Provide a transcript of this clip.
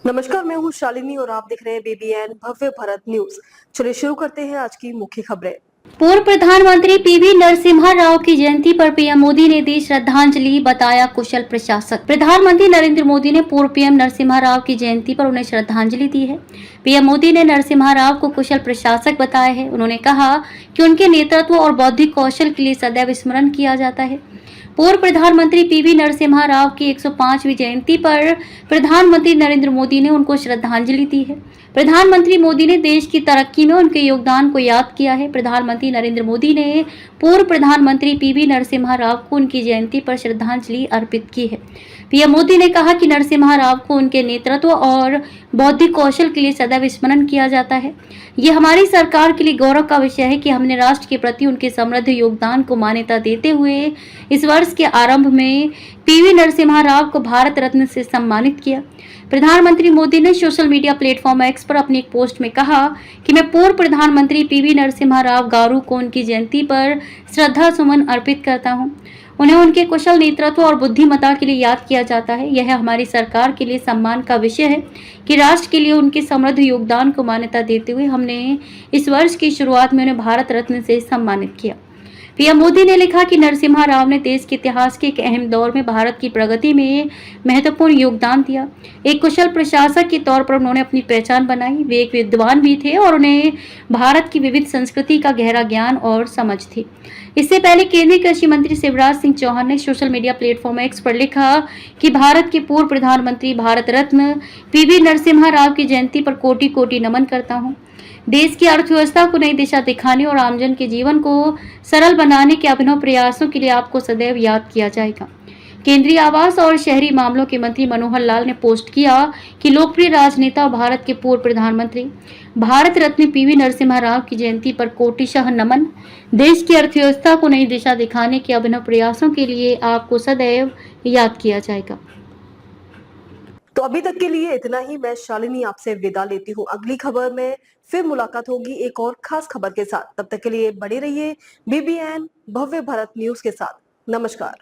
नमस्कार, मैं हूँ शालिनी और आप देख रहे हैं बीबीएन भव्य भारत न्यूज। चलिए शुरू करते हैं आज की मुख्य खबरें। पूर्व प्रधानमंत्री पीवी नरसिम्हा राव की जयंती पर पीएम मोदी ने दी श्रद्धांजलि, बताया कुशल प्रशासक। प्रधानमंत्री नरेंद्र मोदी ने पूर्व पीएम नरसिम्हा राव की जयंती पर उन्हें श्रद्धांजलि दी है। पीएम मोदी ने नरसिम्हा राव को कुशल प्रशासक बताया है। उन्होंने कहा कि उनके नेतृत्व और बौद्धिक कौशल के लिए सदैव स्मरण किया जाता है। पूर्व प्रधानमंत्री पीवी नरसिम्हा राव की 105वीं जयंती पर प्रधानमंत्री नरेंद्र मोदी ने उनको श्रद्धांजलि दी है। प्रधानमंत्री मोदी ने देश की तरक्की में उनके योगदान को याद किया है। प्रधानमंत्री नरेंद्र मोदी ने पूर्व प्रधानमंत्री पीवी नरसिम्हा राव को उनकी जयंती पर श्रद्धांजलि अर्पित की है। पीएम मोदी ने कहा कि नरसिम्हा राव को उनके नेतृत्व और बौद्धिक कौशल के लिए सदैव स्मरण किया जाता है। ये हमारी सरकार के लिए गौरव का विषय है कि हमने राष्ट्र के प्रति उनके समृद्ध योगदान को मान्यता देते हुए इस वर्ष के आरंभ में पीवी नरसिम्हा राव को भारत रत्न से सम्मानित किया। प्रधानमंत्री मोदी ने सोशल मीडिया प्लेटफॉर्म एक्स पर अपनी एक पोस्ट में कहा कि मैं पूर्व प्रधानमंत्री पीवी नरसिम्हा राव गारू को उनकी जयंती पर श्रद्धा सुमन अर्पित करता हूं। उन्हें उनके कुशल नेतृत्व और बुद्धिमत्ता के लिए याद किया जाता है। यह हमारी सरकार के लिए सम्मान का विषय है कि राष्ट्र के लिए उनके समृद्ध योगदान को मान्यता देते हुए हमने इस वर्ष की शुरुआत में उन्हें भारत रत्न से सम्मानित किया। पीएम मोदी ने लिखा कि नरसिम्हा राव ने देश के इतिहास के एक अहम दौर में भारत की प्रगति में महत्वपूर्ण योगदान दिया। एक कुशल प्रशासक के तौर पर उन्होंने अपनी पहचान बनाई। वे एक विद्वान भी थे और उन्हें भारत की विविध संस्कृति का गहरा ज्ञान और समझ थी। इससे पहले केंद्रीय कृषि मंत्री शिवराज सिंह चौहान ने सोशल मीडिया प्लेटफॉर्म एक्स पर लिखा कि भारत के पूर्व प्रधानमंत्री भारत रत्न पीवी नरसिम्हा राव की जयंती पर कोटि कोटि नमन करता हूँ। देश की अर्थव्यवस्था को नई दिशा दिखाने और आमजन के जीवन को सरल बनाने के अभिनव प्रयासों के लिए आपको सदैव याद किया जाएगा। केंद्रीय आवास और शहरी मामलों के मंत्री मनोहर लाल ने पोस्ट किया कि लोकप्रिय राजनेता और भारत के पूर्व प्रधानमंत्री भारत रत्न पीवी नरसिम्हा राव की जयंती पर कोटिशः नमन। देश की अर्थव्यवस्था को नई दिशा दिखाने के अभिनव प्रयासों के लिए आपको सदैव याद किया जाएगा। तो अभी तक के लिए इतना ही। मैं शालिनी आपसे विदा लेती हूँ। अगली खबर में फिर मुलाकात होगी एक और खास खबर के साथ। तब तक के लिए बने रहिए बीबीएन भव्य भारत न्यूज के साथ। नमस्कार।